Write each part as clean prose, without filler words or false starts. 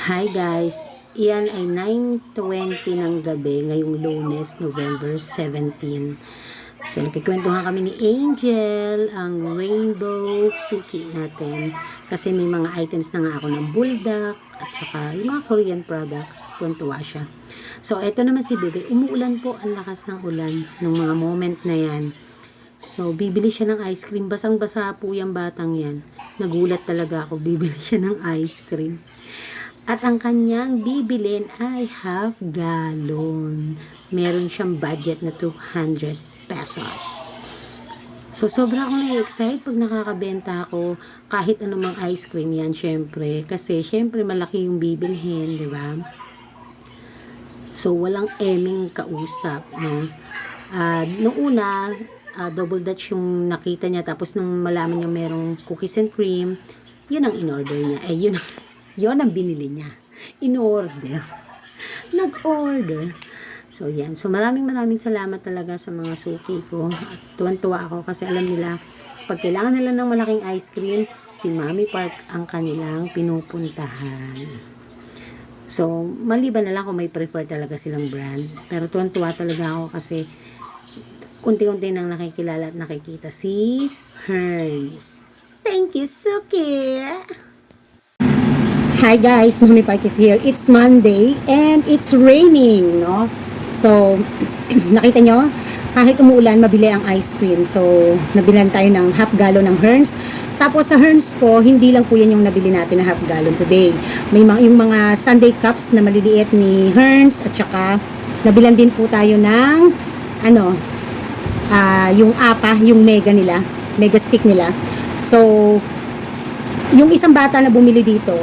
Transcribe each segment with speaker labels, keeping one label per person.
Speaker 1: Hi guys, iyan ay 9:20 ng gabi ngayong Lunes, November 17. So nagkikwentuhan kami ni Angel, ang rainbow suki natin. Kasi may mga items na nga ako ng buldak at saka yung mga Korean products. Tuwan-tuwa siya. So eto naman si Bebe, umuulan po, ang lakas ng ulan ng mga moment na yan. So, bibili siya ng ice cream. Basang-basa po yung batang yan. Nagulat talaga ako. Bibili siya ng ice cream. At ang kanyang bibilin ay half gallon. Meron siyang budget na 200 pesos. So, sobra akong na-excite pag nakakabenta ako kahit anumang ice cream yan, syempre. Kasi, syempre, malaki yung bibilhin, di ba? So, walang eming kausap, no? Noong una, double dutch yung nakita niya, tapos nung malaman niya merong cookies and cream, yun ang in-order niya. Yun ang binili niya. In-order. Nag-order. So, yan. So, maraming salamat talaga sa mga suki ko. At tuwan-tuwa ako kasi alam nila, pag kailangan nila ng malaking ice cream, si Mami Park ang kanilang pinupuntahan. So, maliban na lang kung may prefer talaga silang brand. Pero tuwan-tuwa talaga ako kasi unti-unti nang nakikilala at nakikita si Herns. Thank you, Suki! Hi guys, Mami Park is here. It's Monday and it's raining, no? So, nakita nyo? Kahit umuulan, mabili ang ice cream. So, nabilan tayo ng half gallon ng Herns. Tapos sa Herns po, hindi lang po yan yung nabili natin na half gallon today. May yung mga Sunday cups na maliliit ni Herns at saka nabilan din po tayo ng yung yung mega stick nila. So, yung isang bata na bumili dito,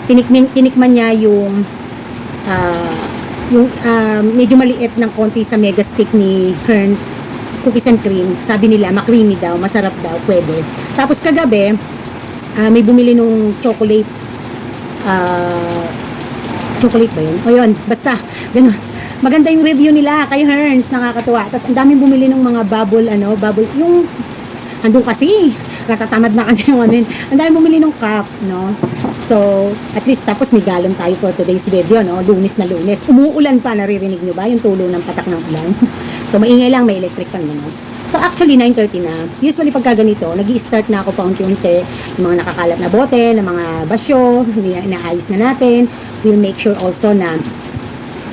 Speaker 1: tinikman niya yung medyo maliit ng konti sa mega stick ni Herns cookies and cream. Sabi nila, ma-creamy daw, masarap daw, pwede. Tapos kagabi, may bumili nung chocolate ba yun? O yun, basta, ganun. Maganda yung review nila kay Herns, nakakatuwa. Tapos ang daming bumili ng mga bubble, yung andun kasi, natatamad na kasi yung ano. Ang daming bumili ng cup, no? So, at least tapos may galon tayo for today's video, no? Lunes na Lunes. Umuulan pa, naririnig nyo ba? Yung tulo ng patak ng ulan. So, maingay lang, may electric fan, no? So, actually, 9:30 na. Usually, pagka ganito, nag-i-start na ako paunti-unti. Yung mga nakakalat na bote, ng mga basyo, inaayos na natin. We'll make sure also na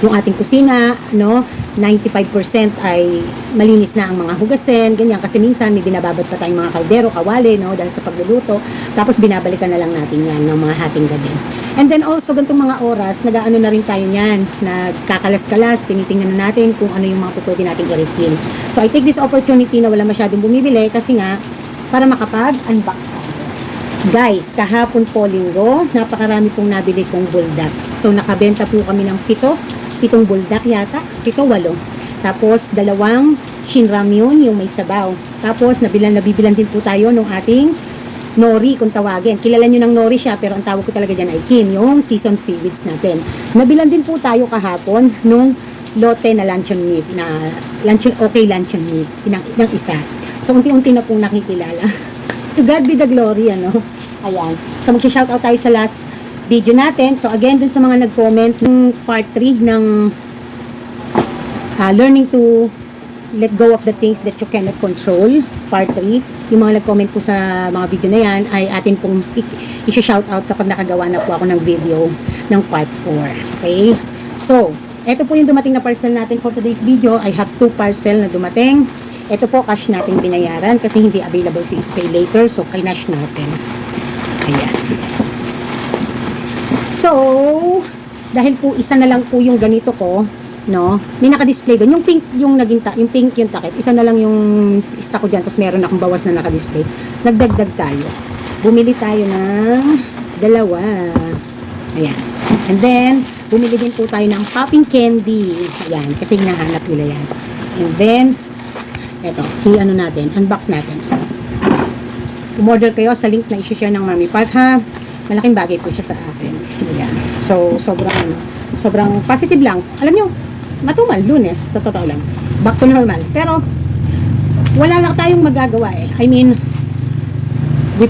Speaker 1: yung ating kusina, no, 95% ay malinis na ang mga hugasin, ganyan, kasi minsan may binababad pa tayong mga kaldero, kawali, no, dahil sa pagluluto, tapos binabalikan na lang natin yan ng mga hating gabi. And then also, ganitong mga oras, nag-ano na rin tayo yan, nagkakalas-kalas, tinitingnan na natin kung ano yung mga pwede natin i-refill. So, I take this opportunity na wala masyadong bumibili, kasi nga, para makapag-unbox tayo. Guys, kahapon po linggo, napakarami pong nabili kong buldak. So, nakabenta po kami ng 7 buldak yata, 7-8. Tapos, 2 shinramyun, yung may sabaw. Tapos, nabibilan din po tayo ng ating nori, kung tawagin. Kilala nyo ng nori siya, pero ang tawag ko talaga dyan ay kim, yung seasoned seaweeds natin. Nabilan din po tayo kahapon nung lote na luncheon meat, okay luncheon meat, ng isa. So, unti-unti na pong nakikilala. To God be the glory, ano? Ayan. So, mag-shoutout tayo sa last video natin. So, again, dun sa mga nag-comment ng part 3 ng learning to let go of the things that you cannot control, part 3, yung mga nag-comment po sa mga video na yan, ay atin pong i-shoutout kapag nakagawa na po ako ng video ng part 4. Okay? So, eto po yung dumating na parcel natin for today's video. I have 2 parcel na dumating. Ito po, cash natin binayaran kasi hindi available si Pay Later. So, kinash natin. Ayan. So, dahil po isa na lang po yung ganito ko, no? May naka-display doon. Yung pink yung yung pink yung takip. Isa na lang yung stock ko diyan, tapos meron akong bawas na naka-display. Nagdagdag tayo. Bumili tayo ng 2. Ayan. And then, bumili din po tayo ng popping candy. Ayan, kasi hinahanap nila yan. And then, eto, unbox natin. Umorder kayo sa link na i-share ng Mami Park, ha? Malaking bagay po siya sa akin. Ayan. So, sobrang positive lang. Alam nyo, matumal, Lunes, sa totoo lang. Back to normal. Pero, wala lang tayong magagawa eh. I mean, we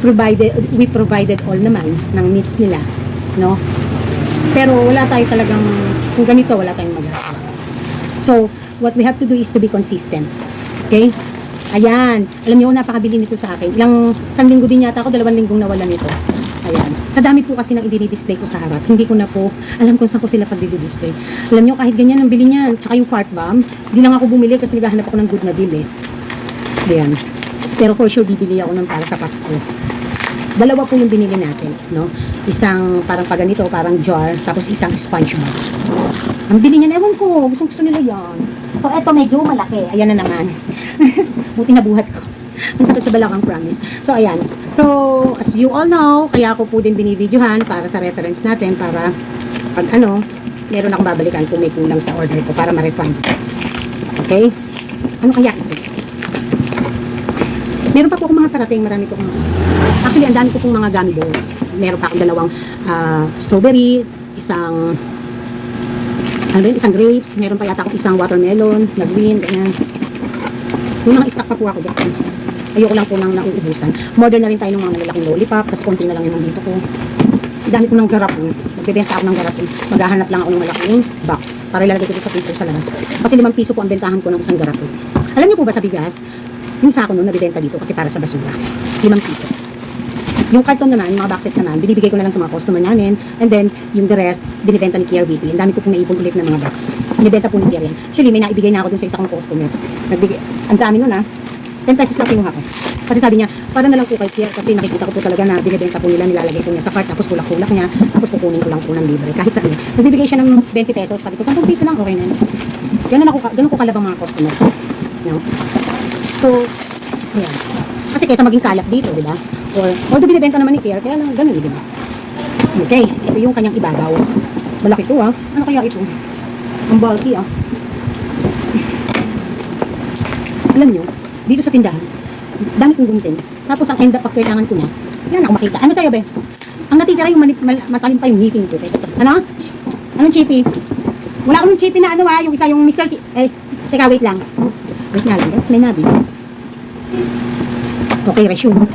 Speaker 1: provided all naman ng needs nila, no? Pero wala tayo talagang, kung ganito, wala tayong magagawa. So, what we have to do is to be consistent. Okay? Ayan. Alam niyo, napakabili nito sa akin. Isang linggo din yata ako, 2 linggong nawalan nito. Ayan. Sa dami po kasi ng i-display ko sa harap, hindi ko na po alam kung saan ko sila pag-display. Alam niyo, kahit ganyan ang bili niya, tsaka yung fart bomb, hindi lang ako bumili kasi naghahanap ako ng good na deal eh. Ayan. Pero for sure, bibili ako ng para sa Pasko. 2 po yung binili natin, no? Isang parang paganito, parang jar, tapos isang sponge bar. Ang bili niya, ewan ko, gusto nila yan. So, eto medyo malaki. Ayan na naman. Buti na buhat ko. Ang sakit sa balakang, promise. So, ayan. So, as you all know, kaya ako po din binibidyohan para sa reference natin, para pag meron akong babalikan kung may kulang sa order ko para ma-refund. Okay? Ano kaya ito? Meron pa po akong mga parating, marami po akong actually, ang dami ko pong mga gummy bears. Meron pa akong 2 strawberry, isang grapes, meron pa yata akong isang watermelon, na green, ganyan. Yung mga stock pa po ako dyan. Ayoko lang po nang nauubusan. Modern na rin tayo ng mga malalaking lollipop, kasi konti na lang yung nandito ko. Dami ko ng garapon. Magbebenta ako ng garapon. Maghahanap lang ako ng malaking box para ilalagay ko dito sa pinto sa labas. Kasi 5 piso po ang bentahan ko ng isang garapon. Alam niyo po ba sa bigas, yung sako nun nabibenta dito kasi para sa basura. 5 piso. Yung karton naman, yung mga boxes naman, binibigay ko na lang sa mga customer namin. And then, yung the rest, binibenta ni Kier Beauty. Ang dami ko pong naipon ulit ng mga box. Binibenta po ni Kier yan. Actually, may naibigay na ako dun sa isa kong customer. Ang dami nun 10 pesos lang kinuha ko. Kasi sabi niya, para na lang po kay Kier kasi nakikita ko po talaga na binibenta po nila, nilalagay po niya sa cart, tapos kulak-kulak niya, tapos kukunin ko lang po ng libre. Kahit saan. Nagbibigay siya ng 20 pesos. Sabi ko, 10 piso lang, okay na yun. Ganun ko kalabang mga customer. No? So, ayan. Kasi kaysa maging kalap dito, di ba? Or binibenta naman ni Kier, kaya lang ganun, di ba? Okay, ito yung kanyang ibabaw. Malaki to Ano kaya ito? Ang bulky Alam nyo, dito sa tindahan, dami kong gunting. Tapos ang end up of kailangan ko na, yan ako makita. Ano sa'yo, be? Ang natitira yung matalim pa yung ngipin ko. Ano? Anong chippy? Wala akong chippy na yung isa yung Mr. Teka, wait lang. Wait nga lang, guys, may nabi. Okay, resume.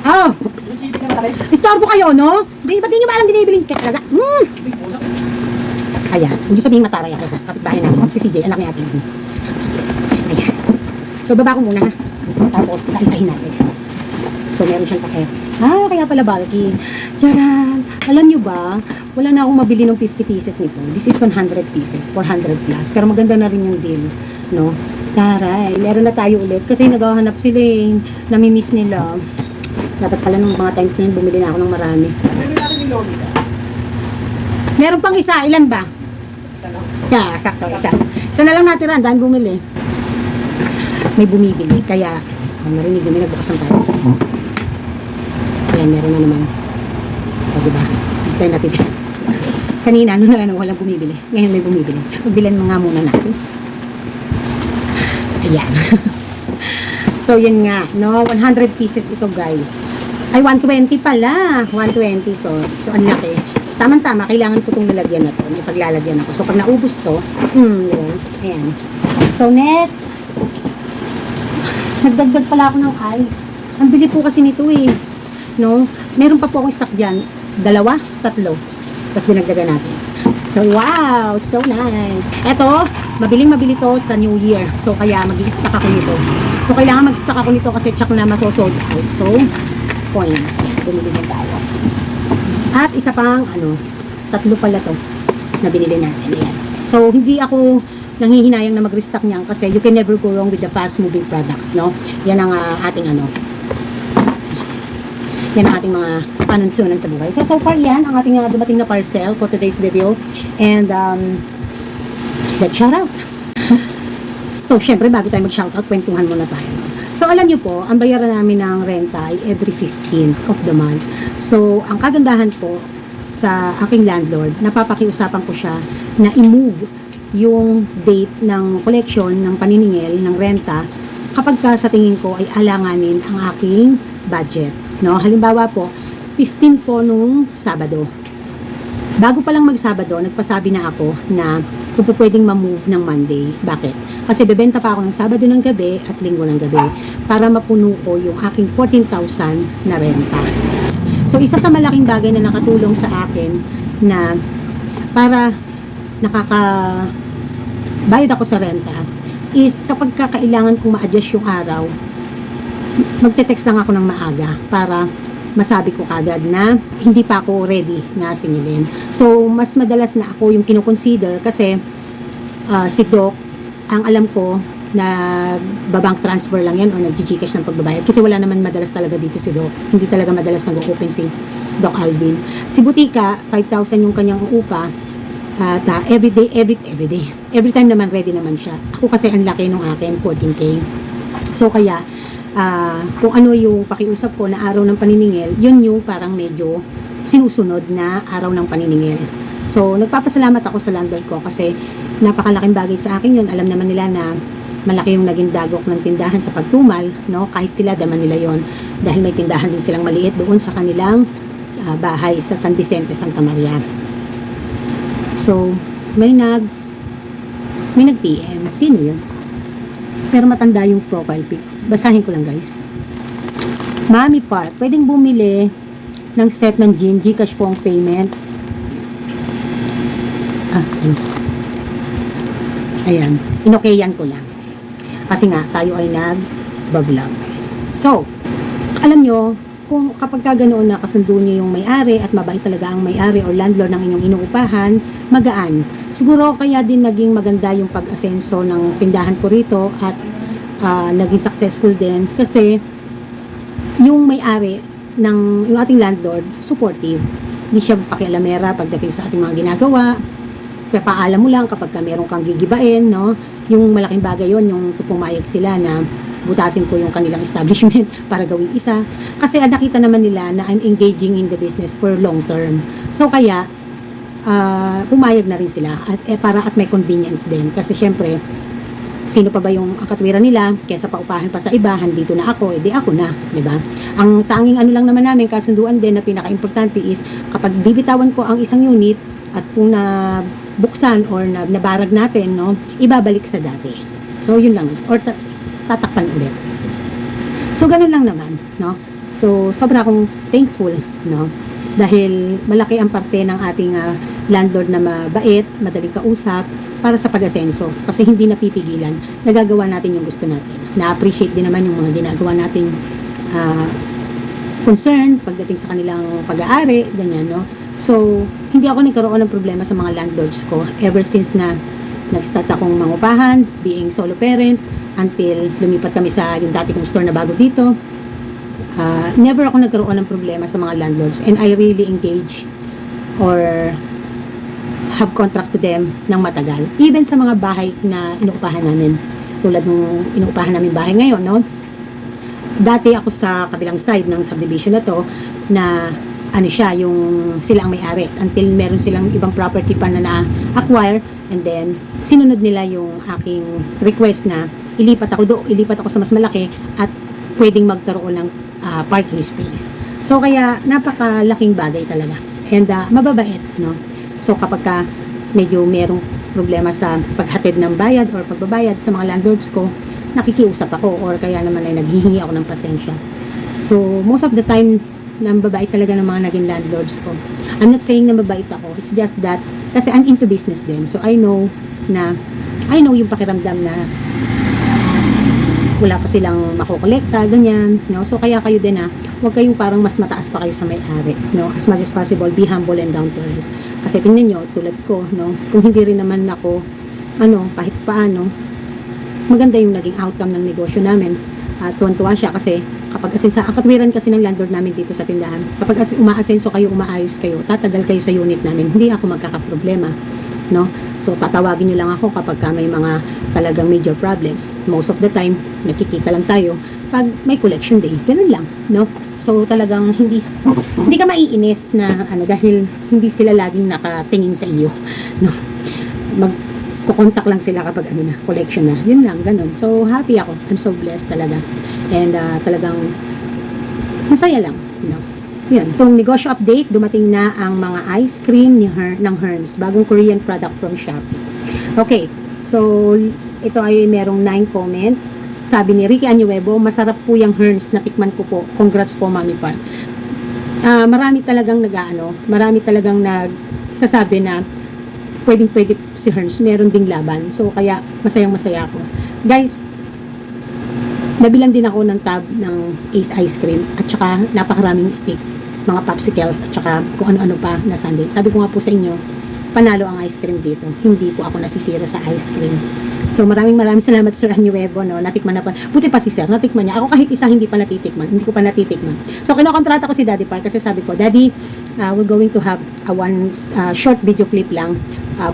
Speaker 1: Oh! Istorbo kayo, no? Ba't di nyo ba alam binibiling kaya? Ayan, hindi sabihin mataray ako. Kapitbahay namin, si CJ, anak ni atin. Ayan. So, baba ko muna, ha? Tapos, isa-isahin natin. So, meron siyang kape. Kaya pala bulky. Charan! Alam nyo ba, wala na akong mabili ng 50 pieces nito. This is 100 pieces, 400 plus. Pero maganda na rin yung deal, no? Taray, meron na tayo ulit. Kasi naghahanap sila namimiss nila. Dapat pala nung mga times na yun, bumili na ako ng marami. Meron pang isa, ilan ba? Yeah, sakto, isa. Isa na lang natira, dahil bumili. May bumibili, kaya narinig yun, may nagbukas ng tayo. Ayan, meron na naman. Diba? Tayo natin. Kanina, walang bumibili. Ngayon may bumibili. Magbilan mo nga muna natin. Ayan. So, yun nga, no? 100 pieces ito, guys. Ay, 120 pala. 120. So ang laki. Tama-tama, kailangan ko itong nilagyan na ito. May paglalagyan ako. So, pag naubos to, yun. Ayan. So, next. Nagdagdag pala ako ng ice. Ang bili po kasi nito no? Meron pa po akong stock dyan. 2, 3. Tapos dinagdagan natin. So, wow! So nice. Eto, mabiling-mabili to sa New Year. So, kaya mag-i-stock ako nito. So, kailangan mag-stock ako nito kasi check na masosold out. So, points. Yan, bumili din tayo. At isa pang, 3 pala to na binili natin. Ayan. So, hindi ako nanghihinayang na mag-restock niyan kasi you can never go wrong with the fast-moving products, no? Yan ang ating yan ang ating mga panunsunan sa buhay. So far yan ang ating dumating na parcel for today's video. And, let's shout out. So, syempre, bago tayo mag-shoutout, kwentuhan muna tayo. So, alam nyo po, ang bayaran namin ng renta ay every 15th of the month. So, ang kagandahan po sa aking landlord, napapakiusapan ko siya na i-move yung date ng collection, ng paniningil, ng renta, kapag ka sa tingin ko ay alanganin ang aking budget. No? Halimbawa po, 15 po nung Sabado. Bago pa lang mag-Sabado, nagpasabi na ako na kung pwedeng ma-move ng Monday. Bakit? Kasi bebenta pa ako ng Sabado ng gabi at Linggo ng gabi para mapuno ko yung aking 14,000 na renta. So, isa sa malaking bagay na nakatulong sa akin na para bayad ako sa renta is kapag kakailangan kong ma-adjust yung araw, magte-text lang ako ng maaga para masabi ko kagad na hindi pa ako ready na singilin. So, mas madalas na ako yung kinoconsider kasi si Doc, ang alam ko na babank transfer lang yan o nag-gcash ng pagbabayad kasi wala naman madalas talaga dito si Doc. Hindi talaga madalas nag-open si Doc Alvin. Si Butika, 5,000 yung kanyang upa. At every time naman ready naman siya. Ako kasi ang laki nung akin, 14K. So kaya, kung ano yung pakiusap ko na araw ng paniningil, yun yung parang medyo sinusunod na araw ng paniningil. So nagpapasalamat ako sa landlord ko kasi napakalaking bagay sa akin yun. Alam naman nila na malaki yung naging dagok ng tindahan sa pagtumal, no? Kahit sila, daman nila yon dahil may tindahan din silang maliit doon sa kanilang bahay sa San Vicente, Santa Maria. So, may nag-PM. Sino yun? Pero matanda yung profile pic. Basahin ko lang, guys. Mami Park, pwedeng bumili ng set ng gin, Gcash po ang payment. Ayan. Inokayan ko lang. Kasi nga, tayo ay nag-vlog. So, alam nyo, kung kapag ka ganoon na kasundo nyo yung may-ari at mabait talaga ang may-ari or landlord ng inyong inuupahan, magaan. Siguro kaya din naging maganda yung pag-asenso ng tindahan ko rito at naging successful din kasi yung may-ari ng yung ating landlord, supportive. Hindi siya pakialamera pagdating sa ating mga ginagawa. Kaya paalam mo lang kapag ka meron kang gigibain, no? Yung malaking bagay yon yung pumayag sila na butasin ko yung kanilang establishment para gawing isa. Kasi nakita naman nila na I'm engaging in the business for long term. So kaya, pumayag na rin sila at para at may convenience din. Kasi syempre, sino pa ba yung katwiran nila kaysa paupahan pa sa iba, handito na ako, edi ako na, di ba? Ang tanging ano lang naman namin, kasunduan din na pinaka-importante is kapag bibitawan ko ang isang unit at kung nabuksan or nabarag natin, no, ibabalik sa dati. So yun lang. Or tatakpan ulit. So, ganun lang naman, no? So, sobra akong thankful, no? Dahil malaki ang parte ng ating landlord na mabait, madaling kausap, para sa pag-asenso. Kasi hindi napipigilan. Nagagawa natin yung gusto natin. Na-appreciate din naman yung mga ginagawa nating concern pagdating sa kanilang pag-aari, ganyan, no? So, hindi ako nagkaroon ng problema sa mga landlords ko ever since na nag-start akong mangupahan, being solo parent, until lumipat kami sa yung dati kong store na bago dito. Never ako nagkaroon ng problema sa mga landlords and I really engage or have contract to them ng matagal. Even sa mga bahay na inuupahan namin. Tulad nung inuupahan namin bahay ngayon, no? Dati ako sa kabilang side ng subdivision na to na ano siya, yung sila ang may-ari until meron silang ibang property pa na na-acquire and then sinunod nila yung aking request na ilipat ako sa mas malaki at pwedeng magkaroon ng parking space. So kaya napakalaking bagay talaga and mababait, no? So kapag ka medyo merong problema sa paghatid ng bayad or pagbabayad sa mga landlords ko, nakikiusap ako or kaya naman ay naghihingi ako ng pasensya. So most of the time mababait talaga ng mga naging landlords ko. I'm not saying na mabait ako, it's just that kasi I'm into business din. So I know yung pakiramdam na wala pa silang makukolekta, ganyan, no? So kaya kayo din huwag kayong parang mas mataas pa kayo sa may-ari, no? As much as possible, be humble and down to earth. Kasi tingnan nyo, tulad ko, no? Kung hindi rin naman ako, kahit paano, maganda yung naging outcome ng negosyo namin. Tuwan-tuwa siya kasi kapag ang katwiran kasi ng landlord namin dito sa tindahan, kapag umaasenso kayo, umaayos kayo, tatagal kayo sa unit namin, hindi ako magkakaproblema, no? So tatawagin niyo lang ako kapag may mga talagang major problems. Most of the time nakikita lang tayo pag may collection day, ganun lang, no? So talagang hindi ka maiinis na dahil hindi sila laging nakatingin sa iyo, no? Magko-contact lang sila kapag collection na, yun lang, ganun. So happy ako, I'm so blessed talaga and talagang masaya lang, no? Yan, itong negosyo update, dumating na ang mga ice cream ng Hermes, bagong Korean product from Shopee. Okay, so ito ay merong 9 comments. Sabi ni Ricky Añuevo, masarap po yung Herns, natikman ko po. Congrats po, Mami Pan. Marami talagang marami talagang nagsasabi na pwedeng-pwede si Herns, meron ding laban. So, kaya masayang-masaya ako. Guys, nabilan din ako ng tab ng Ace Ice Cream at saka napakaraming steak, mga popsicles at saka kung ano-ano pa na sundae. Sabi ko nga po sa inyo, panalo ang ice cream dito. Hindi po ako nasisira sa ice cream. So maraming salamat Sir Añuevo, no? Natikman na pa. Buti pa si Sir, natikman niya. Ako kahit isa hindi ko pa natitikman. So kinokontrata ko si Daddy Park kasi sabi ko, Daddy, we're going to have one short video clip lang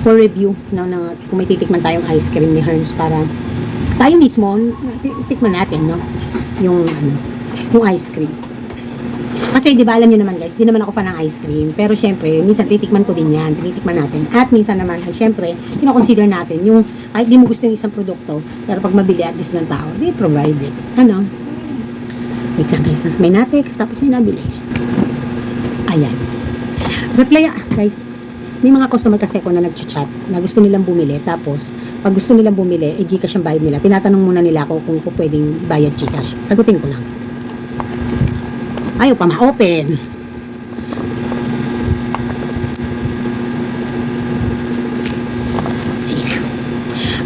Speaker 1: for review, no, na kung may titikman tayong ice cream ni Herns para tayo mismo tikman natin, no, yung ice cream. Kasi di ba alam niyo naman guys, di naman ako fan ng ice cream. Pero syempre, minsan titikman ko din yan. Tinitikman natin. At minsan naman, syempre, kino-consider natin yung, kahit di mo gusto yung isang produkto, pero pag mabili at gusto ng tao, they provide it. Ano? Wait lang guys. May na-text, tapos may nabili. Ayan. Reply, guys. May mga customer kasi ako na nag-chat na gusto nilang bumili. Tapos, pag gusto nilang bumili, Gcash ang bayad nila. Tinatanong muna nila ako kung pwedeng bayad Gcash. Sagutin ko lang. Ayaw pa ma-open.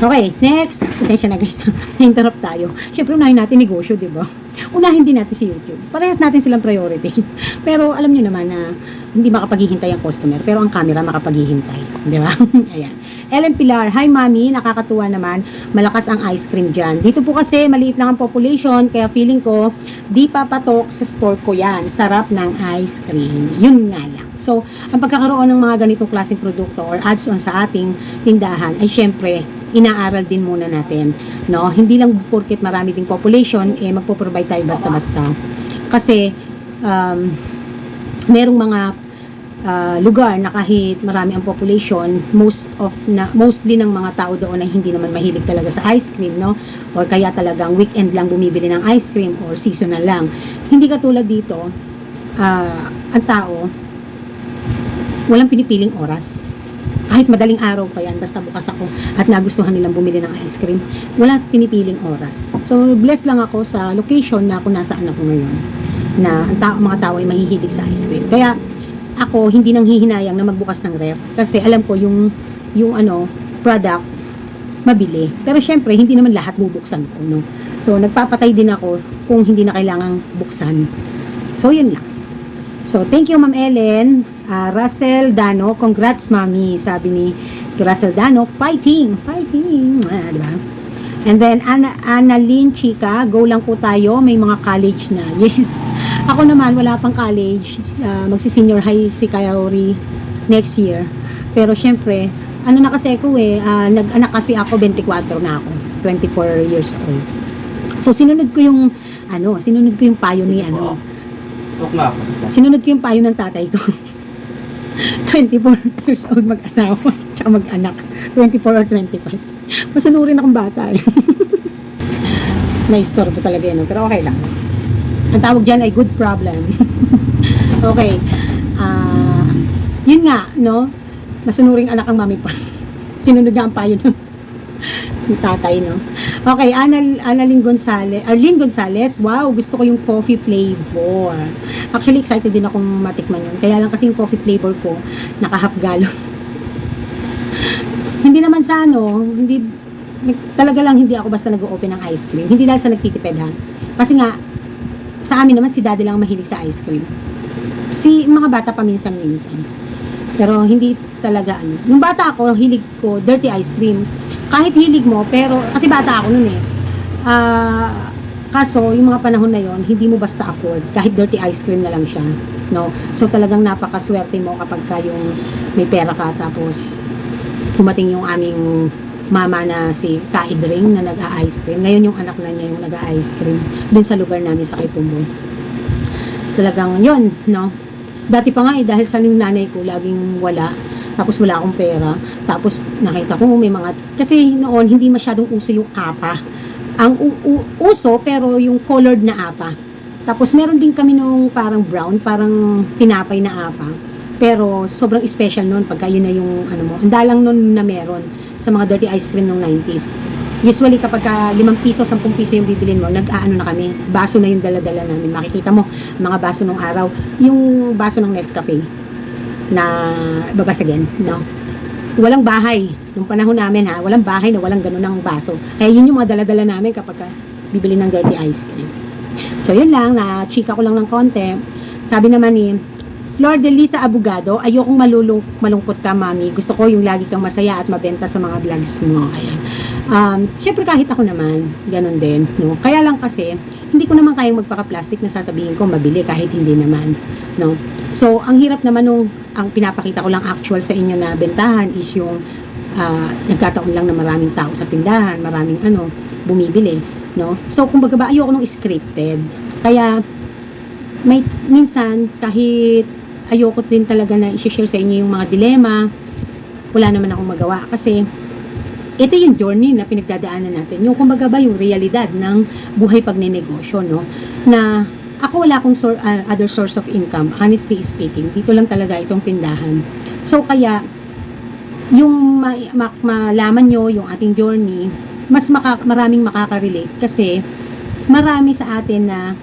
Speaker 1: Okay, next. Pasensya na guys. Na-interrupt tayo. Siyempre, unahin natin negosyo, di ba? Unahin din natin si YouTube. Parehas natin silang priority. Pero alam nyo naman na hindi makapaghihintay ang customer. Pero ang camera makapaghihintay. Di ba? Ayan. Ellen Pilar, hi mami, nakakatuwa naman, malakas ang ice cream dyan. Dito po kasi maliit lang ang population, kaya feeling ko, di papatok sa store ko yan. Sarap ng ice cream. Yun nga lang. So, ang pagkakaroon ng mga ganitong klaseng produkto or ads on sa ating tindahan ay syempre, inaaral din muna natin. No? Hindi lang porket marami ding population, magpo-provide tayo basta-basta. Kasi, merong mga lugar na kahit marami ang population, mostly ng mga tao doon ay hindi naman mahilig talaga sa ice cream, no? Or kaya talagang weekend lang bumibili ng ice cream or seasonal lang. Hindi katulad dito, ang tao walang pinipiling oras. Kahit madaling araw pa yan, basta bukas ako at nagustuhan nilang bumili ng ice cream, walang pinipiling oras. So, blessed lang ako sa location na kung nasaan ako ngayon, na mga tao ay mahihilig sa ice cream. Kaya, ako hindi nang hihinayang na magbukas ng ref kasi alam ko yung product mabili. Pero syempre hindi naman lahat bubuksan ko, no. So nagpapatay din ako kung hindi na kailangang buksan. So yun lang. So thank you Ma'am Ellen. Russell Dano, congrats mami, sabi ni Russell Dano, fighting, diba? And then Annalyn Chica, go lang po tayo, may mga college na. Yes. Ako naman, wala pang college. Magsi-senior high si Kaori next year. Pero syempre, na kasi ako nag-anak kasi ako, 24 na ako. 24 years old. So, sinunod ko yung payo ni sinunod ko yung payo ng tatay ko. 24 years old mag-asawa, tsaka mag-anak. 24 or 25. Masanurin akong bata eh. Na-store ko talaga yun, pero okay lang. Ang tawag dyan ay good problem. Okay. Yun nga, no? Masunuring anak ang mami pa. Sinunod nga ang payo ng tatay, no? Okay, Arlene Gonzalez. Wow, gusto ko yung coffee flavor. Actually, excited din akong matikman yun. Kaya lang kasi yung coffee flavor ko, naka-half gallon. Hindi naman sa talaga lang hindi ako basta nag-open ng ice cream. Hindi dahil sa nagtitipid ha. Kasi nga, sa amin naman si daddy lang mahilig sa ice cream. Mga bata pa minsan-minsan. Pero hindi talaga Nung bata ako, hilig ko dirty ice cream. Kahit hilig mo, pero kasi bata ako noon kaso yung mga panahon na yon, hindi mo basta afford. Kahit dirty ice cream na lang siya, no? So talagang napakaswerte mo kapag yung may pera ka tapos dumating yung aming mama na si Kaidring na nag-a-ice cream. Ngayon yung anak na niya yung nag-a-ice cream dun sa lugar namin sa Kipumbo. Talagang yun, no? Dati pa nga dahil sa yung nanay ko laging wala, tapos wala akong pera, tapos nakita ko may mga, kasi noon hindi masyadong uso yung apa. Ang uso pero yung colored na apa. Tapos meron din kami nung parang brown, parang tinapay na apa. Pero sobrang special noon pagka yun na yung ang dalang noon na meron sa mga dirty ice cream nung 90s. Usually kapag 5 piso, 10 piso yung bibilin mo, nag-aano na kami, baso na yung dala-dala namin. Makikita mo, mga baso nung araw, yung baso ng Nescafe na babasagin, no? Walang bahay, nung panahon namin ha, walang bahay na walang ganun ng baso. Kaya yun yung mga dala-dala namin kapag bibili ng dirty ice cream. So yun lang, na chika ko lang ng konti. Sabi naman ni Flor de Lisa Abogado, ayokong malungkot ka, mami. Gusto ko yung lagi kang masaya at mabenta sa mga vlogs mo. Ayan. Syempre kahit ako naman, ganun din. No? Kaya lang kasi, hindi ko naman kayang magpaka-plastic na sasabihin ko mabili kahit hindi naman. No? So, ang hirap naman nung ang pinapakita ko lang actual sa inyo na bentahan is yung nagkataon lang na maraming tao sa tindahan, maraming bumibili. No? So, kumbaga ba, ayoko nung scripted. Kaya, minsan, kahit ayoko din talaga na i-share sa inyo yung mga dilema, wala naman akong magawa kasi ito yung journey na pinagdadaanan natin. Yung kumbaga ba yung realidad ng buhay pagnenegosyo, no? Na ako wala akong other source of income, honestly speaking. Dito lang talaga itong tindahan. So kaya yung malaman nyo yung ating journey, mas maraming makaka-relate kasi marami sa atin na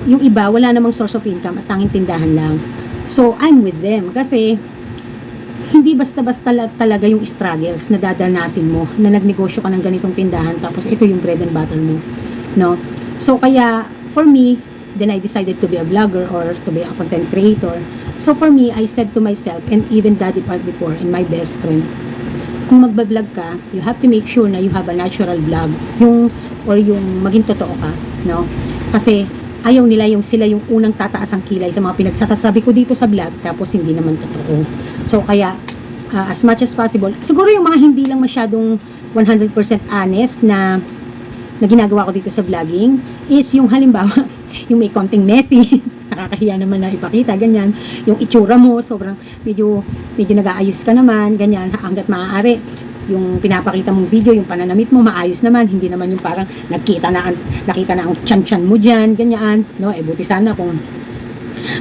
Speaker 1: yung iba wala namang source of income at tanging tindahan lang. So, I'm with them kasi hindi basta-basta talaga yung struggles na dadanasin mo na nagnegosyo ka ng ganitong tindahan tapos ito yung bread and butter mo, no? So, kaya for me, then I decided to be a vlogger or to be a content creator. So, for me, I said to myself and even Daddy Park before and my best friend, kung magbablog ka, you have to make sure na you have a natural vlog, yung maging totoo ka, no? Kasi ayaw nila yung sila yung unang tataas ang kilay sa mga pinagsasabi ko dito sa vlog tapos hindi naman totoo. So kaya as much as possible, siguro yung mga hindi lang masyadong 100% honest na ginagawa ko dito sa vlogging is yung halimbawa yung may konting messy, nakakahiya naman na ipakita, ganyan. Yung itsura mo, sobrang medyo nag-aayos ka naman, ganyan, hanggat maaari. Yung pinapakita mong video, yung pananamit mo, maayos naman, hindi naman yung parang nakita na ang tiyan-tiyan mo dyan, ganyan, no? Buti sana kung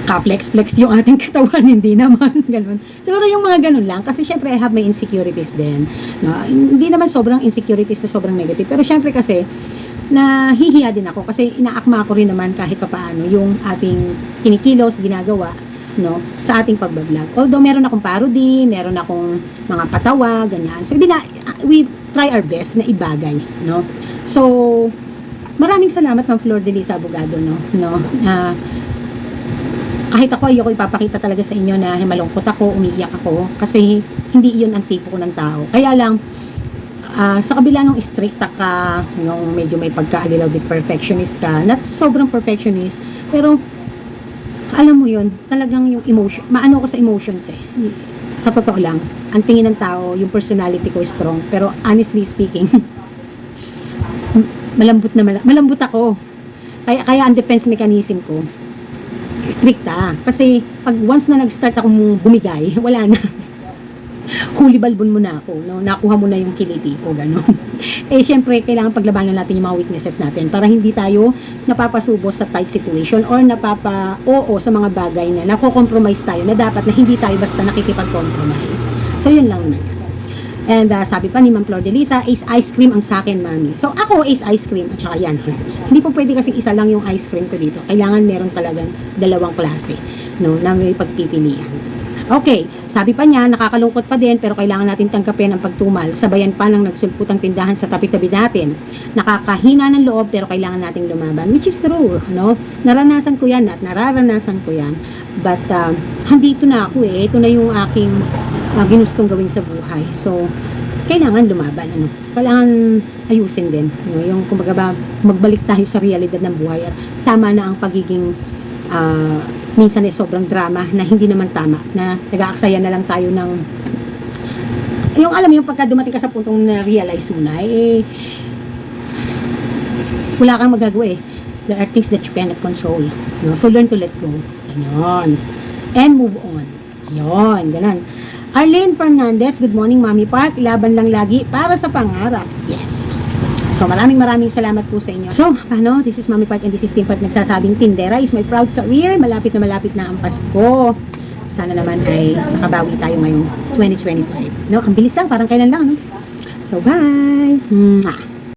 Speaker 1: ka-flex-flex yung ating katawan, hindi naman, ganun. Siguro yung mga ganun lang, kasi syempre I have my insecurities din, no? Hindi naman sobrang insecurities na sobrang negative, pero syempre kasi, nahihiya din ako, kasi inaakma ko rin naman kahit papaano yung ating kinikilos, ginagawa, no, sa ating pagbablog. Although meron akong parody, meron akong mga patawa, ganyan. So we try our best na ibagay, no. So maraming salamat Ma'am Flor de Lisa Abogado, no. Kahit ako ayoko ipapakita talaga sa inyo na malungkot ako, umiiyak ako kasi hindi 'yun ang tipo ko ng tao. Kaya lang sa kabila ng strict ka, yung medyo may pagka-a-little bit perfectionist ka, not sobrang perfectionist, pero alam mo yun, talagang yung emotion, maano ko sa emotions eh. Sa totoo lang, ang tingin ng tao, yung personality ko is strong, pero honestly speaking, malambot ako. Kaya ang defense mechanism ko, stricta. Kasi pag once na nag-start akong bumigay, wala na. Huli balbon mo na ako, no? Nakuha mo na yung kiliti ko, gano'n. Syempre, kailangan paglabanan natin yung mga weaknesses natin para hindi tayo napapasubos sa tight situation or napapa-oo sa mga bagay na nako-compromise tayo na dapat na hindi tayo basta nakikipag-compromise. So, yun lang na. And sabi pa ni Ma'am Flor de Lisa, Ace Ice Cream ang sakin, mami. So, ako Ace Ice Cream at saka yan, Herbs. Hindi po pwede kasi isa lang yung ice cream ko dito. Kailangan meron talagang dalawang klase, no, na may pagpipilian. Okay, sabi pa niya, nakakalungkot pa din pero kailangan natin tanggapin ang pagtumal. Sabayan pa ng nagsulputang tindahan sa tabi-tabi natin. Nakakahina ng loob pero kailangan nating lumaban. Which is true, no? Naranasan ko yan at nararanasan ko yan. But, handito na ako eh. Ito na yung aking ginustong gawin sa buhay. So, kailangan lumaban, ano? Kailangan ayusin din. No? Yung, kumbaga ba, magbalik tayo sa realidad ng buhay at tama na ang pagiging minsan ay sobrang drama na hindi naman tama, na nag-aaksaya na lang tayo ng yung alam mo yung pagka dumating ka sa puntong na-realize mo na wala kang magagawa eh. There are things that you cannot control, no? So learn to let go, ganon, and move on, yun, ganon. Arlene Fernandez, good morning Mami Park, laban lang lagi para sa pangarap. Yes. So, maraming salamat po sa inyo. So, this is Mami Park and this is Team Park nagsasabing Tindera is my proud career. Malapit na ang Pasko. Sana naman ay makabawi tayo ngayong 2025. No, ang bilis lang, parang kailan lang, no? So, bye! Mwah!